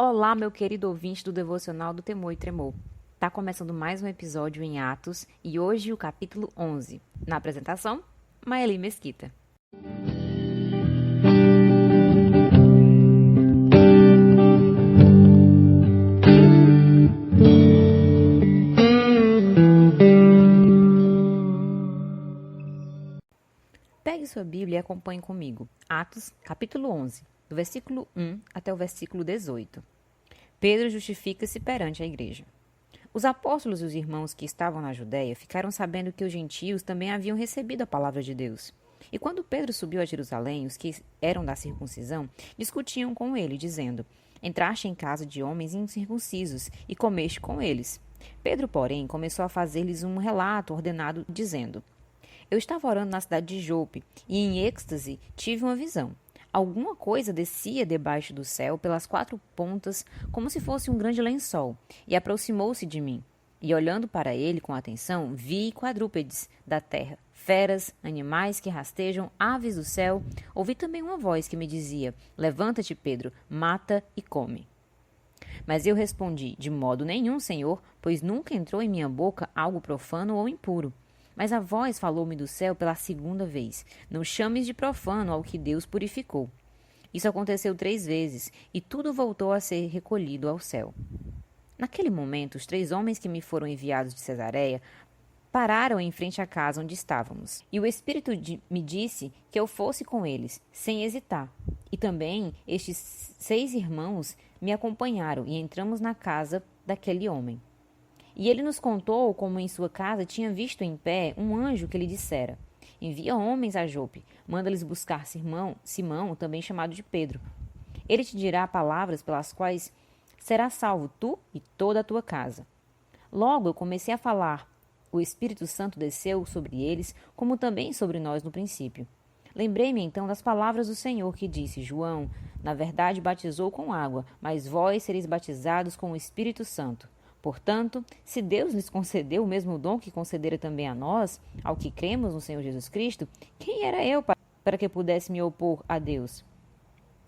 Olá, meu querido ouvinte do Devocional do Temor e Tremor. Tá começando mais um episódio em Atos e hoje o capítulo 11. Na apresentação, Maeli Mesquita. Pegue sua Bíblia e acompanhe comigo. Atos, capítulo 11, do versículo 1 até o versículo 18. Pedro justifica-se perante a igreja. Os apóstolos e os irmãos que estavam na Judéia ficaram sabendo que os gentios também haviam recebido a palavra de Deus. E quando Pedro subiu a Jerusalém, os que eram da circuncisão discutiam com ele, dizendo: Entraste em casa de homens incircuncisos e comeste com eles. Pedro, porém, começou a fazer-lhes um relato ordenado, dizendo: Eu estava orando na cidade de Jope e, em êxtase, tive uma visão. Alguma coisa descia debaixo do céu pelas quatro pontas, como se fosse um grande lençol, e aproximou-se de mim. E olhando para ele com atenção, vi quadrúpedes da terra, feras, animais que rastejam, aves do céu. Ouvi também uma voz que me dizia: Levanta-te, Pedro, mata e come. Mas eu respondi: De modo nenhum, Senhor, pois nunca entrou em minha boca algo profano ou impuro. Mas a voz falou-me do céu pela segunda vez: Não chames de profano ao que Deus purificou. Isso aconteceu 3 vezes, e tudo voltou a ser recolhido ao céu. Naquele momento, os 3 homens que me foram enviados de Cesareia pararam em frente à casa onde estávamos. E o Espírito me disse que eu fosse com eles, sem hesitar. E também estes 6 irmãos me acompanharam, e entramos na casa daquele homem. E ele nos contou como em sua casa tinha visto em pé um anjo que lhe dissera: Envia homens a Jope, manda-lhes buscar Simão, também chamado de Pedro. Ele te dirá palavras pelas quais serás salvo tu e toda a tua casa. Logo eu comecei a falar. O Espírito Santo desceu sobre eles, como também sobre nós no princípio. Lembrei-me então das palavras do Senhor que disse: João, na verdade, batizou com água, mas vós sereis batizados com o Espírito Santo. Portanto, se Deus lhes concedeu o mesmo dom que concedera também a nós, ao que cremos no Senhor Jesus Cristo, quem era eu para que pudesse me opor a Deus?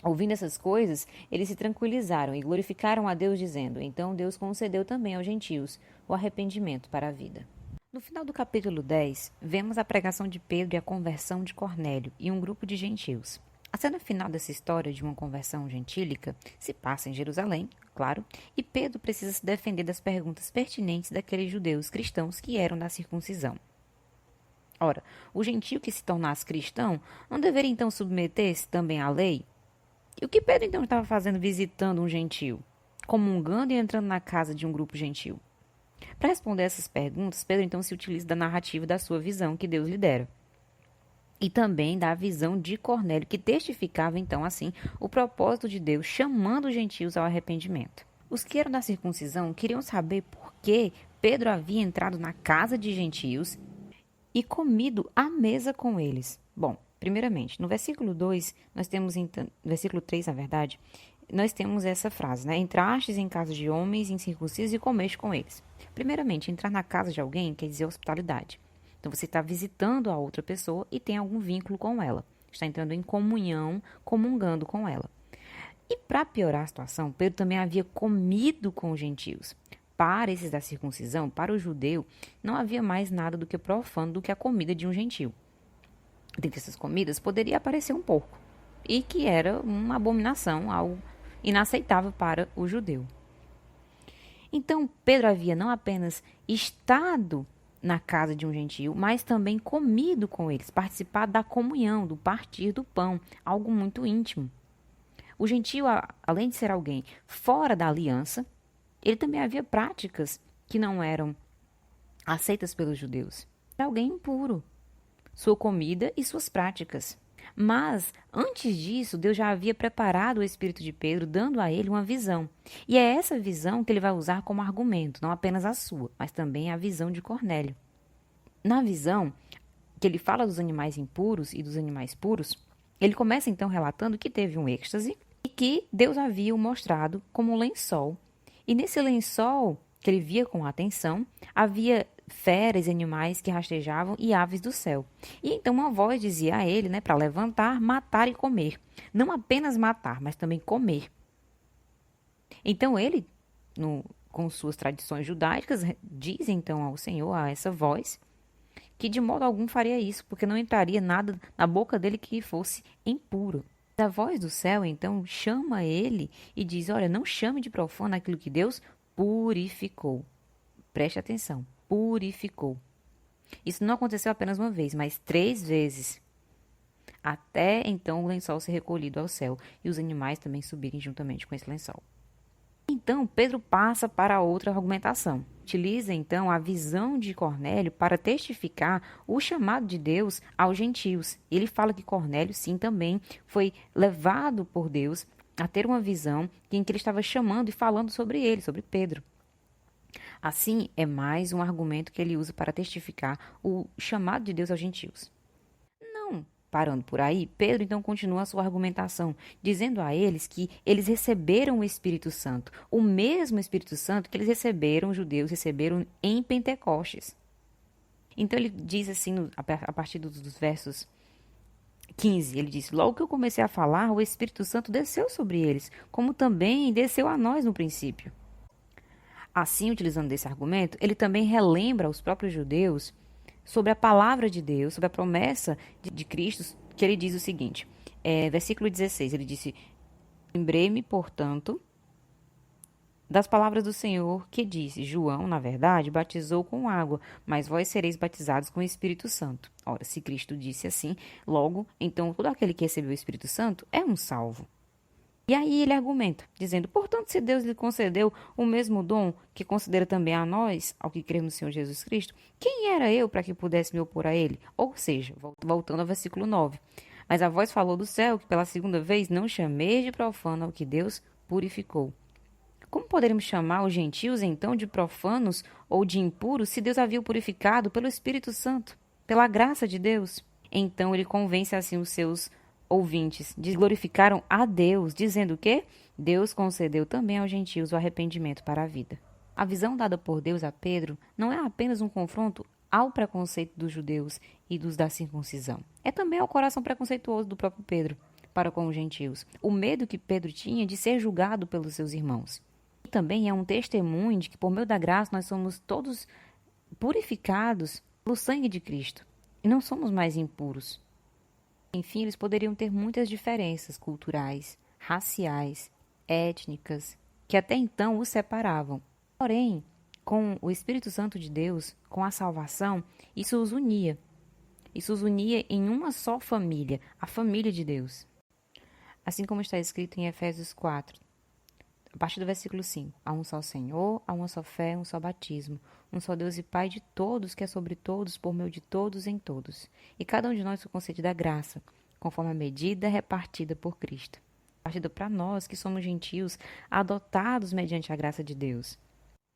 Ouvindo essas coisas, eles se tranquilizaram e glorificaram a Deus, dizendo: Então Deus concedeu também aos gentios o arrependimento para a vida. No final do capítulo 10, vemos a pregação de Pedro e a conversão de Cornélio e um grupo de gentios. A cena final dessa história de uma conversão gentílica se passa em Jerusalém, claro, e Pedro precisa se defender das perguntas pertinentes daqueles judeus cristãos que eram da circuncisão. Ora, o gentio que se tornasse cristão não deveria então submeter-se também à lei? E o que Pedro então estava fazendo visitando um gentio, comungando e entrando na casa de um grupo gentil? Para responder essas perguntas, Pedro então se utiliza da narrativa da sua visão que Deus lhe dera. E também da visão de Cornélio, que testificava então assim o propósito de Deus chamando os gentios ao arrependimento. Os que eram da circuncisão queriam saber por que Pedro havia entrado na casa de gentios e comido à mesa com eles. Bom, primeiramente, no versículo 2, nós temos então, versículo 3, na verdade, nós temos essa frase, né? Entrastes em casa de homens incircuncisos e comeste com eles. Primeiramente, entrar na casa de alguém quer dizer hospitalidade. Então, você está visitando a outra pessoa e tem algum vínculo com ela. Está entrando em comunhão, comungando com ela. E para piorar a situação, Pedro também havia comido com os gentios. Para esses da circuncisão, para o judeu, não havia mais nada do que profano do que a comida de um gentio. Dentre essas comidas, poderia aparecer um porco. E que era uma abominação, algo inaceitável para o judeu. Então, Pedro havia não apenas estado na casa de um gentio, mas também comido com eles, participado da comunhão, do partir do pão, algo muito íntimo. O gentio, além de ser alguém fora da aliança, ele também havia práticas que não eram aceitas pelos judeus. Era alguém impuro, sua comida e suas práticas. Mas, antes disso, Deus já havia preparado o espírito de Pedro, dando a ele uma visão. E é essa visão que ele vai usar como argumento, não apenas a sua, mas também a visão de Cornélio. Na visão, que ele fala dos animais impuros e dos animais puros, ele começa então relatando que teve um êxtase e que Deus havia o mostrado como um lençol. E nesse lençol, que ele via com atenção, havia feras e animais que rastejavam e aves do céu. E então uma voz dizia a ele, para levantar, matar e comer. Não apenas matar, mas também comer. Então ele, com suas tradições judaicas, diz então ao Senhor, a essa voz, que de modo algum faria isso, porque não entraria nada na boca dele que fosse impuro. A voz do céu, então, chama ele e diz, olha, não chame de profano aquilo que Deus purificou. Preste atenção, purificou. Isso não aconteceu apenas uma vez, mas 3 vezes. Até então o lençol ser recolhido ao céu e os animais também subirem juntamente com esse lençol. Então, Pedro passa para outra argumentação. Utiliza, então, a visão de Cornélio para testificar o chamado de Deus aos gentios. Ele fala que Cornélio, sim, também foi levado por Deus a ter uma visão em que ele estava chamando e falando sobre ele, sobre Pedro. Assim, é mais um argumento que ele usa para testificar o chamado de Deus aos gentios. Não parando por aí, Pedro então continua a sua argumentação, dizendo a eles que eles receberam o Espírito Santo, o mesmo Espírito Santo que eles receberam, os judeus receberam em Pentecostes. Então ele diz assim, a partir dos versos 15, ele diz, logo que eu comecei a falar, o Espírito Santo desceu sobre eles, como também desceu a nós no princípio. Assim, utilizando desse argumento, ele também relembra aos próprios judeus sobre a palavra de Deus, sobre a promessa de Cristo, que ele diz o seguinte, versículo 16, ele disse, lembrei-me, portanto, das palavras do Senhor que disse, João, na verdade, batizou com água, mas vós sereis batizados com o Espírito Santo. Ora, se Cristo disse assim, logo, então todo aquele que recebeu o Espírito Santo é um salvo. E aí ele argumenta, dizendo, portanto, se Deus lhe concedeu o mesmo dom que considera também a nós, ao que cremos no Senhor Jesus Cristo, quem era eu para que pudesse me opor a ele? Ou seja, voltando ao versículo 9, mas a voz falou do céu que pela segunda vez não chameis de profano ao que Deus purificou. Como poderemos chamar os gentios então de profanos ou de impuros se Deus havia purificado pelo Espírito Santo, pela graça de Deus? Então ele convence assim os seus ouvintes, glorificaram a Deus, dizendo que Deus concedeu também aos gentios o arrependimento para a vida. A visão dada por Deus a Pedro não é apenas um confronto ao preconceito dos judeus e dos da circuncisão. É também ao coração preconceituoso do próprio Pedro para com os gentios. O medo que Pedro tinha de ser julgado pelos seus irmãos. E também é um testemunho de que por meio da graça nós somos todos purificados pelo sangue de Cristo e não somos mais impuros. Enfim, eles poderiam ter muitas diferenças culturais, raciais, étnicas, que até então os separavam. Porém, com o Espírito Santo de Deus, com a salvação, isso os unia. Isso os unia em uma só família, a família de Deus. Assim como está escrito em Efésios 4, a partir do versículo 5. Há um só Senhor, há uma só fé, um só batismo, um só Deus e Pai de todos, que é sobre todos, por meio de todos, em todos. E cada um de nós foi concedida a graça, conforme a medida repartida por Cristo. Partida para nós, que somos gentios, adotados mediante a graça de Deus.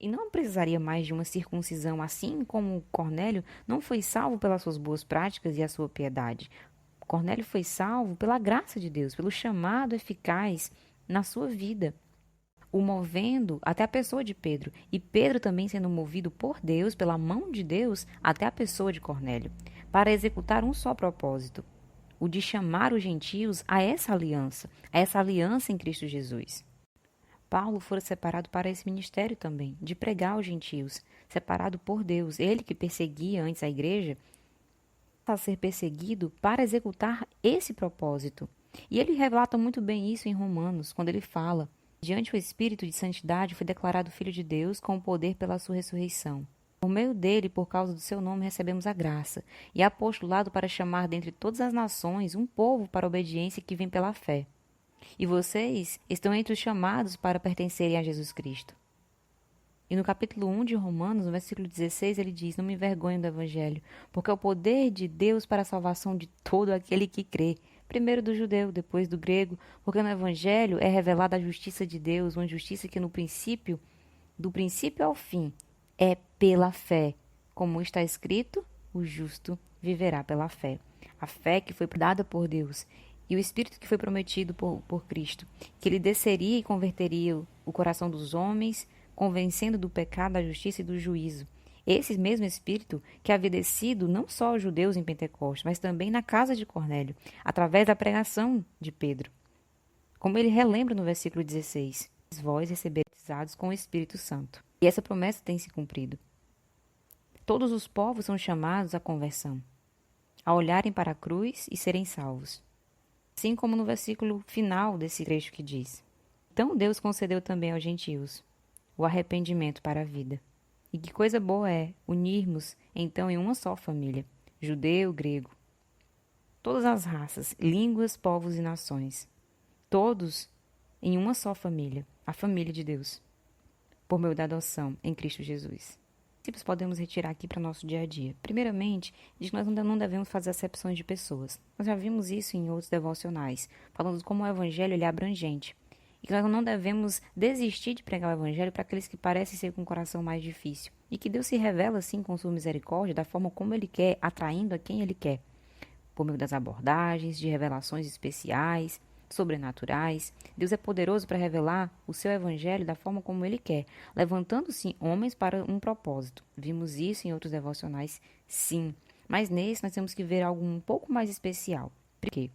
E não precisaria mais de uma circuncisão, assim como Cornélio não foi salvo pelas suas boas práticas e a sua piedade. Cornélio foi salvo pela graça de Deus, pelo chamado eficaz na sua vida, o movendo até a pessoa de Pedro, e Pedro também sendo movido por Deus, pela mão de Deus, até a pessoa de Cornélio, para executar um só propósito, o de chamar os gentios a essa aliança em Cristo Jesus. Paulo fora separado para esse ministério também, de pregar aos gentios, separado por Deus, ele que perseguia antes a igreja, a ser perseguido para executar esse propósito. E ele relata muito bem isso em Romanos, quando ele fala, diante o Espírito de Santidade foi declarado Filho de Deus com o poder pela sua ressurreição. Por meio dele, por causa do seu nome, recebemos a graça e apostolado para chamar dentre todas as nações um povo para a obediência que vem pela fé. E vocês estão entre os chamados para pertencerem a Jesus Cristo. E no capítulo 1 de Romanos, no versículo 16, ele diz, não me envergonho do Evangelho, porque é o poder de Deus para a salvação de todo aquele que crê, primeiro do judeu, depois do grego, porque no Evangelho é revelada a justiça de Deus, uma justiça que no princípio, do princípio ao fim, é pela fé. Como está escrito, o justo viverá pela fé. A fé que foi dada por Deus e o Espírito que foi prometido por Cristo, que ele desceria e converteria o coração dos homens, convencendo do pecado, da justiça e do juízo. Esse mesmo Espírito que havia descido não só aos judeus em Pentecostes, mas também na casa de Cornélio, através da pregação de Pedro. Como ele relembra no versículo 16, vós recebereis batizados com o Espírito Santo. E essa promessa tem se cumprido. Todos os povos são chamados à conversão, a olharem para a cruz e serem salvos. Assim como no versículo final desse trecho que diz: então Deus concedeu também aos gentios o arrependimento para a vida. E que coisa boa é unirmos então em uma só família, judeu, grego, todas as raças, línguas, povos e nações, todos em uma só família, a família de Deus, por meio da adoção em Cristo Jesus. Princípios podemos retirar aqui para o nosso dia a dia. Primeiramente, diz que nós não devemos fazer acepções de pessoas. Nós já vimos isso em outros devocionais, falando de como o evangelho ele é abrangente. E que nós não devemos desistir de pregar o evangelho para aqueles que parecem ser com o coração mais difícil. E que Deus se revela, assim, com sua misericórdia, da forma como Ele quer, atraindo a quem Ele quer. Por meio das abordagens, de revelações especiais, sobrenaturais. Deus é poderoso para revelar o seu evangelho da forma como Ele quer, levantando-se homens para um propósito. Vimos isso em outros devocionais, sim. Mas nesse nós temos que ver algo um pouco mais especial. Por quê?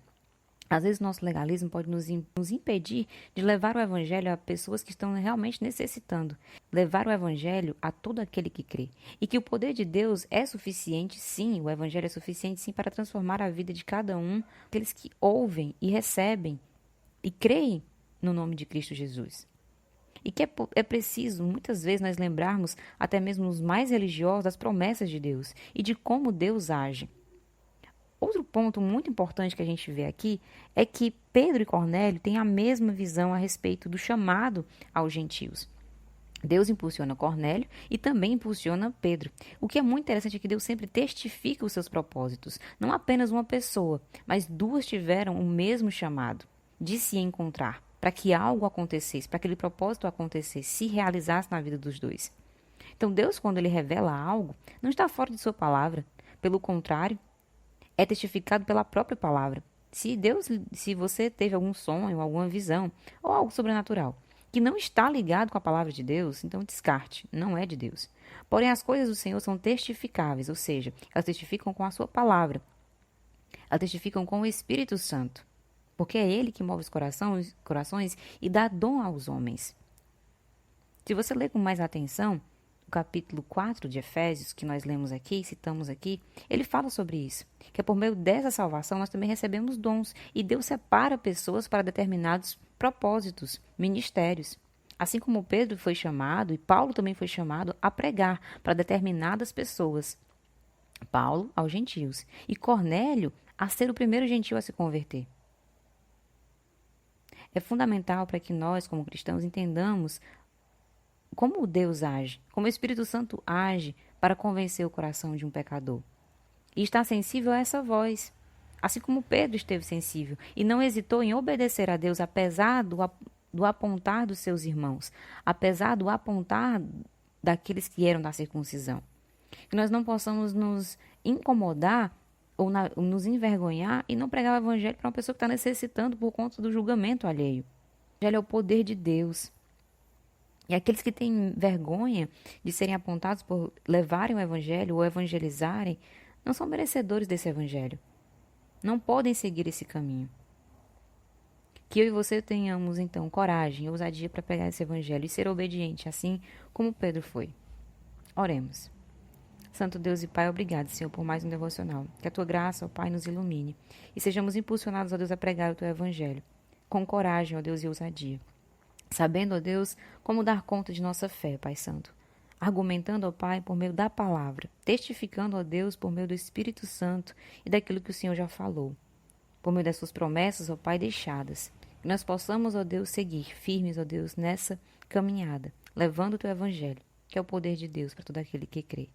Às vezes o nosso legalismo pode nos impedir de levar o evangelho a pessoas que estão realmente necessitando. Levar o evangelho a todo aquele que crê. E que o poder de Deus é suficiente, sim, o evangelho é suficiente, sim, para transformar a vida de cada um, aqueles que ouvem e recebem e creem no nome de Cristo Jesus. E que é preciso, muitas vezes, nós lembrarmos, até mesmo os mais religiosos, das promessas de Deus e de como Deus age. Outro ponto muito importante que a gente vê aqui é que Pedro e Cornélio têm a mesma visão a respeito do chamado aos gentios. Deus impulsiona Cornélio e também impulsiona Pedro. O que é muito interessante é que Deus sempre testifica os seus propósitos. Não apenas uma pessoa, mas duas tiveram o mesmo chamado de se encontrar, para que algo acontecesse, para que aquele propósito acontecesse, se realizasse na vida dos dois. Então Deus, quando Ele revela algo, não está fora de sua palavra. Pelo contrário, é testificado pela própria palavra. Se você teve algum sonho, alguma visão ou algo sobrenatural que não está ligado com a palavra de Deus, então descarte, não é de Deus. Porém, as coisas do Senhor são testificáveis, ou seja, elas testificam com a sua palavra. Elas testificam com o Espírito Santo, porque é Ele que move os corações e dá dom aos homens. Se você ler com mais atenção, capítulo 4 de Efésios, que nós lemos aqui, citamos aqui, ele fala sobre isso, que é por meio dessa salvação nós também recebemos dons, e Deus separa pessoas para determinados propósitos, ministérios. Assim como Pedro foi chamado, e Paulo também foi chamado a pregar para determinadas pessoas. Paulo aos gentios, e Cornélio a ser o primeiro gentio a se converter. É fundamental para que nós, como cristãos, entendamos como Deus age, como o Espírito Santo age para convencer o coração de um pecador. E está sensível a essa voz, assim como Pedro esteve sensível e não hesitou em obedecer a Deus, apesar do apontar dos seus irmãos, apesar do apontar daqueles que eram da circuncisão. Que nós não possamos nos incomodar ou nos envergonhar e não pregar o evangelho para uma pessoa que está necessitando por conta do julgamento alheio. O evangelho é o poder de Deus. E aqueles que têm vergonha de serem apontados por levarem o evangelho ou evangelizarem, não são merecedores desse evangelho. Não podem seguir esse caminho. Que eu e você tenhamos, então, coragem e ousadia para pegar esse evangelho e ser obediente, assim como Pedro foi. Oremos. Santo Deus e Pai, obrigado, Senhor, por mais um devocional. Que a Tua graça, ó Pai, nos ilumine e sejamos impulsionados, ó Deus, a pregar o Teu evangelho. Com coragem, ó Deus, e ousadia. Sabendo, ó Deus, como dar conta de nossa fé, Pai Santo. Argumentando, ó Pai, por meio da palavra. Testificando, ó Deus, por meio do Espírito Santo e daquilo que o Senhor já falou. Por meio das suas promessas, ó Pai, deixadas. Que nós possamos, ó Deus, seguir firmes, ó Deus, nessa caminhada, levando o Teu evangelho, que é o poder de Deus para todo aquele que crê.